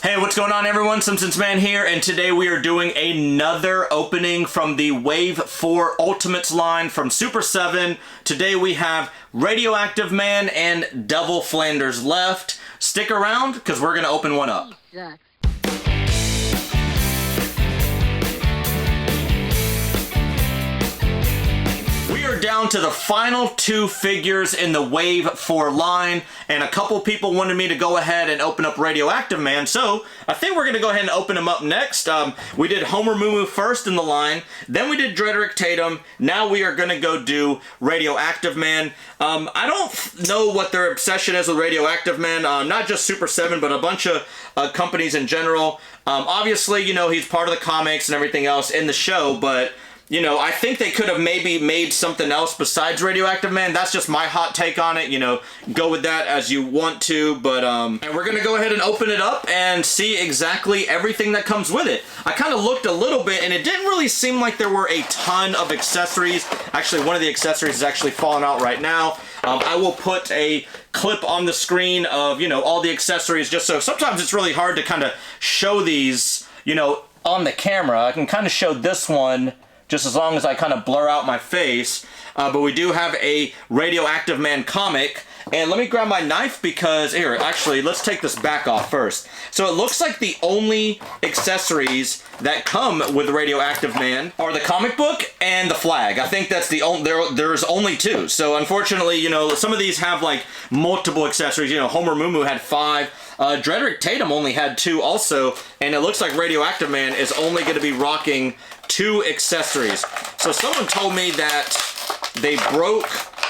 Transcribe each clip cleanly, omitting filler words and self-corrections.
Hey, what's going on everyone? Simpsons Man here, and today we are doing another opening from the Wave 4 Ultimates line from Super7. Today we have Radioactive Man and Devil Flanders left. Stick around, because we're going to open one up. Down to the final two figures in the Wave 4 line, and a couple people wanted me to go ahead and open up Radioactive Man, so I think we're going to go ahead and open him up next. We did Homer Moo first in the line, then we did Radioactive Tatum, now we are going to go do Radioactive Man. I don't know what their obsession is with Radioactive Man, not just Super7, but a bunch of companies in general. Obviously, you know, he's part of the comics and everything else in the show, but you know, I think they could have maybe made something else besides Radioactive Man. That's just my hot take on it. You know, go with that as you want to. But, and we're going to go ahead and open it up and see exactly everything that comes with it. I kind of looked a little bit, and it didn't really seem like there were a ton of accessories. Actually, one of the accessories is actually falling out right now. I will put a clip on the screen of, you know, all the accessories, just so sometimes it's really hard to kind of show these, you know, on the camera. I can kind of show this one just as long as I kind of blur out my face. But we do have a Radioactive Man comic. And let me grab my knife because, here, actually, let's take this back off first. So it looks like the only accessories that come with Radioactive Man are the comic book and the flag. I think that's the only, there's only two. So unfortunately, you know, some of these have like multiple accessories. You know, Homer Moo had 5. Radioactive Tatum only had 2 also. And it looks like Radioactive Man is only going to be rocking 2 accessories. So someone told me that they broke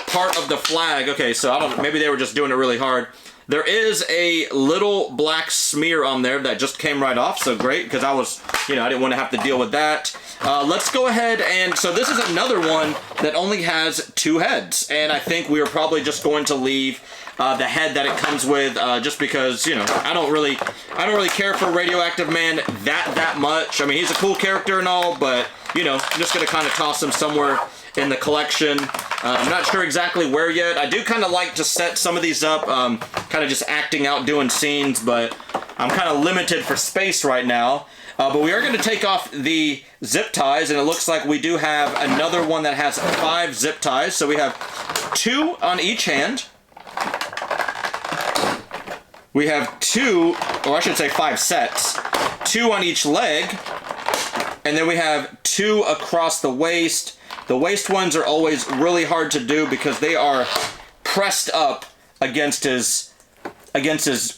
part of the flag. Okay, so I don't know, maybe they were just doing it really hard. There is a little black smear on there that just came right off, so great, because I was, you know, I didn't want to have to deal with that. Let's go ahead and, so this is another one that only has 2 heads, and I think we are probably just going to leave the head that it comes with, just because, you know, I don't really care for Radioactive Man that much. I mean, he's a cool character and all, but, you know, I'm just gonna kind of toss him somewhere in the collection. I'm not sure exactly where yet. I do kind of like to set some of these up, kind of just acting out, doing scenes, but I'm kind of limited for space right now. But we are going to take off the zip ties, and it looks like we do have another one that has 5 zip ties. So we have 2 on each hand. We have 2, or I should say 5 sets. 2 on each leg. And then we have 2 across the waist. The waist ones are always really hard to do because they are pressed up against his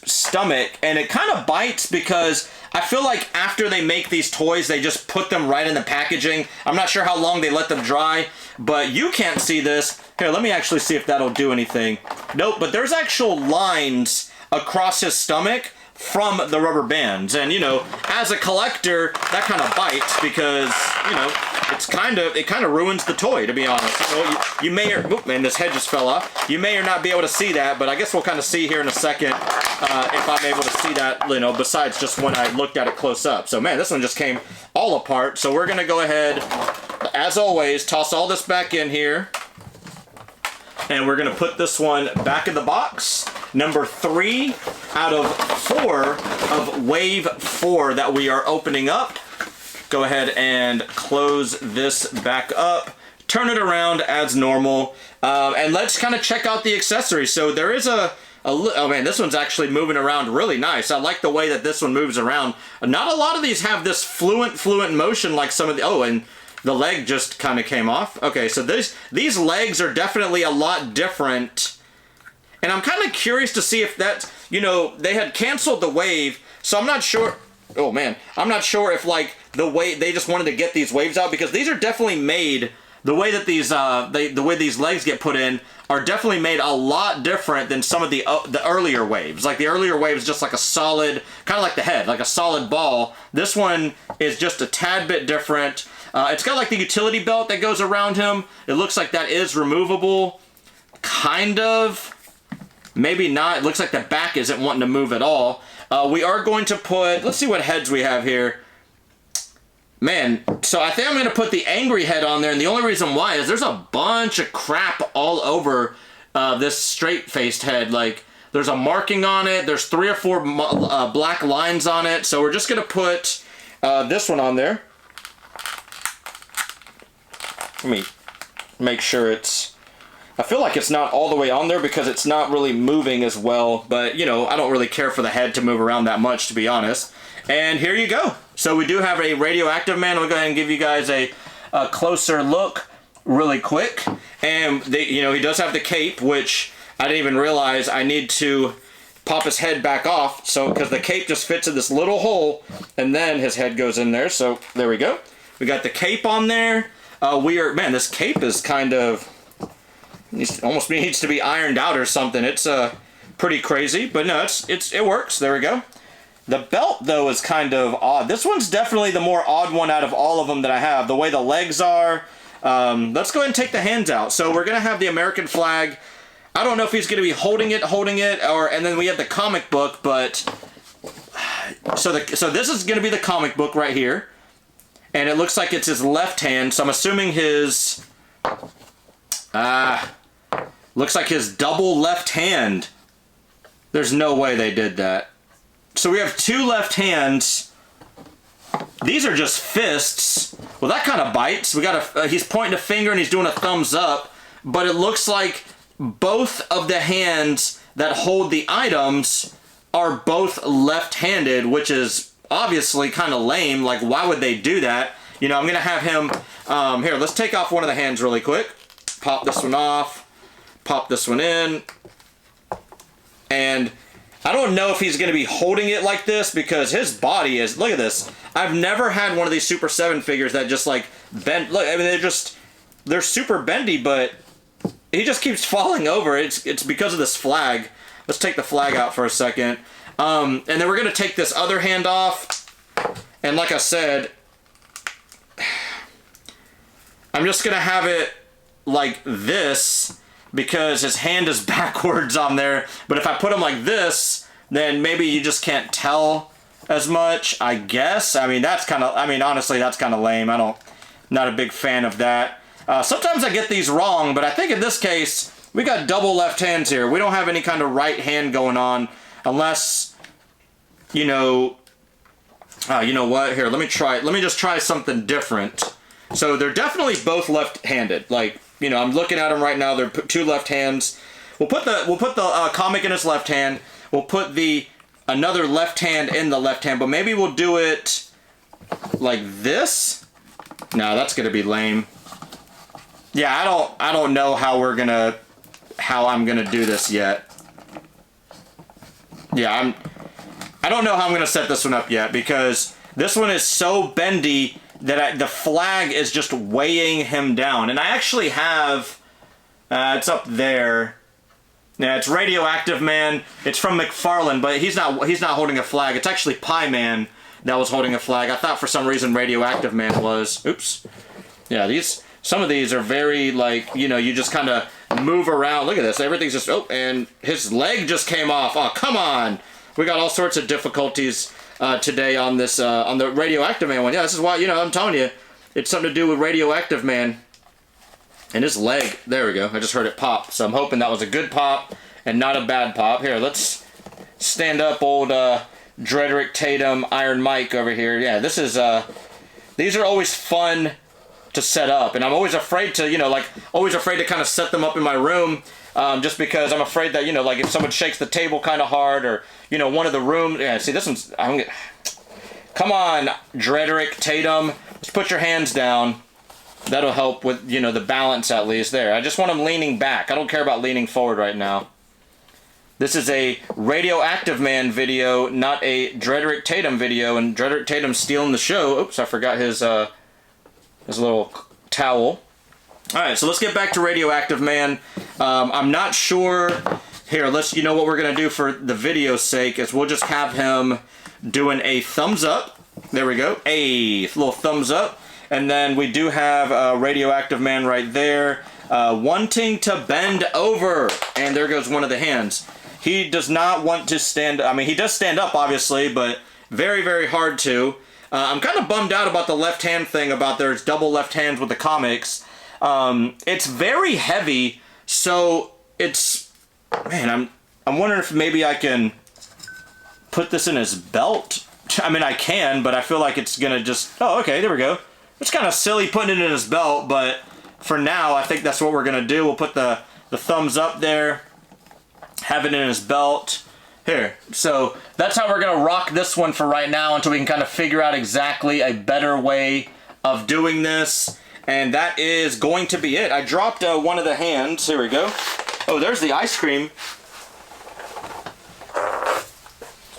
stomach, and it kind of bites because I feel like after they make these toys, they just put them right in the packaging. I'm not sure how long they let them dry, but you can't see this. Here, let me actually see if that'll do anything. Nope, but there's actual lines across his stomach from the rubber bands, and you know, as a collector, that kind of bites because, you know, it kind of ruins the toy, to be honest. So you may or, oh man, this head just fell off. You may or not be able to see that, but I guess we'll kind of see here in a second if I'm able to see that, you know, besides just when I looked at it close up. So man, this one just came all apart. So we're gonna go ahead, as always, toss all this back in here, and we're gonna put this one back in the box. Number 3 out of 4 of Wave 4 that we are opening up. Go ahead and close this back up, turn it around as normal, and let's kind of check out the accessories. So there is oh man, this one's actually moving around really nice. I like the way that this one moves around. Not a lot of these have this fluent motion like some of the, oh, and the leg just kind of came off. Okay, so these legs are definitely a lot different. And I'm kind of curious to see if that, you know, they had canceled the Wave, so I'm not sure. Oh man, I'm not sure if like the way they just wanted to get these waves out, because these are definitely made, the way that these the way these legs get put in are definitely made a lot different than some of the earlier waves. Like the earlier wave is just like a solid, kind of like the head, like a solid ball. This one is just a tad bit different. It's got like the utility belt that goes around him. It looks like that is removable, kind of. Maybe not. It looks like the back isn't wanting to move at all. We are going to put, let's see what heads we have here. Man, so I think I'm going to put the angry head on there, and the only reason why is there's a bunch of crap all over this straight-faced head. Like, There's a marking on it. There's 3 or 4 black lines on it. So we're just going to put this one on there. Let me make sure it's... I feel like it's not all the way on there because it's not really moving as well. But, you know, I don't really care for the head to move around that much, to be honest. And here you go. So we do have a Radioactive Man. I'll go ahead and give you guys a closer look really quick. And, you know, he does have the cape, which I didn't even realize I need to pop his head back off. So, because the cape just fits in this little hole, and then his head goes in there. So, there we go. We got the cape on there. Man, this cape is kind of, almost needs to be ironed out or something. It's pretty crazy, but no, it works. There we go. The belt, though, is kind of odd. This one's definitely the more odd one out of all of them that I have. The way the legs are. Let's go ahead and take the hands out. So we're going to have the American flag. I don't know if he's going to be holding it, and then we have the comic book, but... So this is going to be the comic book right here. And it looks like it's his left hand, so I'm assuming his... looks like his double left hand. There's no way they did that. So we have 2 left hands. These are just fists. Well, that kind of bites. We got he's pointing a finger and he's doing a thumbs up. But it looks like both of the hands that hold the items are both left-handed, which is obviously kind of lame. Like, why would they do that? You know, I'm going to have him... here, let's take off one of the hands really quick. Pop this one off. Pop this one in. And I don't know if he's going to be holding it like this because his body is... Look at this. I've never had one of these Super 7 figures that just, like, bend... Look, I mean, they're super bendy, but he just keeps falling over. It's because of this flag. Let's take the flag out for a second. And then we're going to take this other hand off. And like I said, I'm just going to have it like this because his hand is backwards on there. But if I put him like this, then maybe you just can't tell as much, I guess. I mean, honestly, that's kind of lame. Not a big fan of that. Sometimes I get these wrong, but I think in this case, we got double left hands here. We don't have any kind of right hand going on unless, you know what? Here, let me just try something different. So they're definitely both left-handed. Like, you know, I'm looking at them right now. They're 2 left hands. We'll put the comic in his left hand. We'll put another left hand in the left hand, but maybe we'll do it like this. No, that's gonna be lame. Yeah, I don't know how I'm gonna do this yet. Yeah, I don't know how I'm gonna set this one up yet because this one is so bendy that the flag is just weighing him down. And I actually have, it's up there. Yeah, it's Radioactive Man. It's from McFarlane, but he's not holding a flag. It's actually Pie Man that was holding a flag. I thought for some reason Radioactive Man was. Oops. Yeah, some of these are very, like, you know, you just kind of move around. Look at this. Everything's just, oh, and his leg just came off. Oh, come on. We got all sorts of difficulties today on this, on the Radioactive Man one. Yeah, this is why, you know, I'm telling you, it's something to do with Radioactive Man. And his leg, there we go. I just heard it pop. So I'm hoping that was a good pop and not a bad pop. Here, let's stand up old Drederick Tatum Iron Mike over here. Yeah, this is, these are always fun to set up. And I'm always afraid to, you know, like, always afraid to kind of set them up in my room. Just because I'm afraid that, you know, like if someone shakes the table kind of hard or, you know, one of the rooms. Yeah, see, this one's, come on, Drederick Tatum. Just put your hands down. That'll help with, you know, the balance at least there. I just want him leaning back. I don't care about leaning forward right now. This is a Radioactive Man video, not a Drederick Tatum video, and Drederick Tatum's stealing the show. Oops, I forgot his little towel. Alright, so let's get back to Radioactive Man. I'm not sure. Here, you know what we're going to do for the video's sake is we'll just have him doing a thumbs up. There we go. A little thumbs up. And then we do have Radioactive Man right there, wanting to bend over. And there goes one of the hands. He does not want to stand, I mean, he does stand up, obviously, but very, very hard to. I'm kind of bummed out about the left hand thing, about there's double left hands with the comics. It's very heavy, so it's, man, I'm wondering if maybe I can put this in his belt. I mean, I can, but I feel like it's gonna just... Oh, okay, there we go. It's kind of silly putting it in his belt, but for now, I think that's what we're gonna do. We'll put the thumbs up there, have it in his belt. Here, so that's how we're gonna rock this one for right now until we can kind of figure out exactly a better way of doing this. And that is going to be it. I dropped one of the hands. Here we go. Oh, there's the ice cream.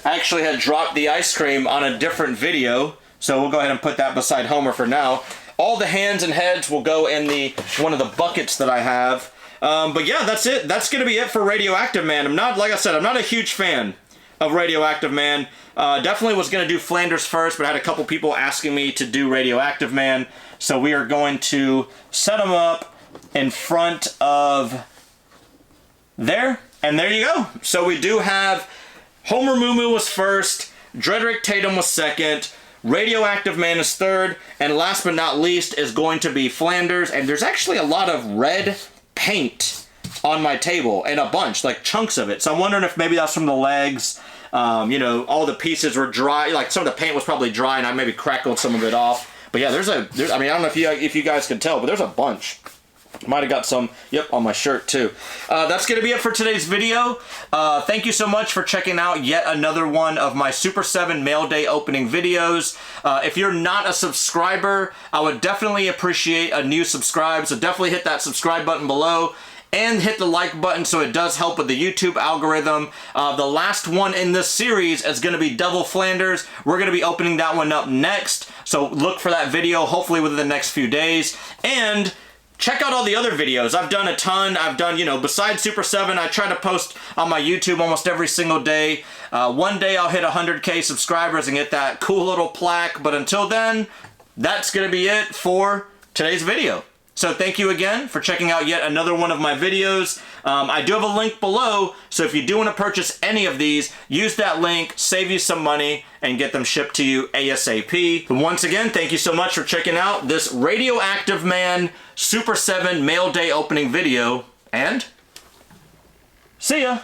I actually had dropped the ice cream on a different video, so we'll go ahead and put that beside Homer for now. All the hands and heads will go in one of the buckets that I have. But yeah, that's it. That's going to be it for Radioactive Man. I'm not, like I said, I'm not a huge fan of Radioactive Man. Definitely was going to do Flanders first, but I had a couple people asking me to do Radioactive Man. So we are going to set him up in front of there. And there you go. So we do have Homer Moo Moo was first, Drederick Tatum was second, Radioactive Man is third, and last but not least is going to be Flanders. And there's actually a lot of red paint on my table, and a bunch, like chunks of it. So I'm wondering if maybe that's from the legs. You know, all the pieces were dry, like some of the paint was probably dry, and I maybe crackled some of it off. But yeah, I mean, I don't know if you guys can tell, but there's a bunch. Might have got some, yep, on my shirt too. That's going to be it for today's video. Thank you so much for checking out yet another one of my Super 7 Mail Day opening videos. If you're not a subscriber, I would definitely appreciate a new subscribe. So definitely hit that subscribe button below and hit the like button so it does help with the YouTube algorithm. The last one in this series is going to be Double Flanders. We're going to be opening that one up next. So look for that video hopefully within the next few days. And check out all the other videos. I've done a ton. I've done, you know, besides Super 7, I try to post on my YouTube almost every single day. One day I'll hit 100K subscribers and get that cool little plaque. But until then, that's going to be it for today's video. So thank you again for checking out yet another one of my videos. I do have a link below, so if you do want to purchase any of these, use that link, save you some money, and get them shipped to you ASAP. But once again, thank you so much for checking out this Radioactive Man Super 7 Mail Day opening video, and see ya!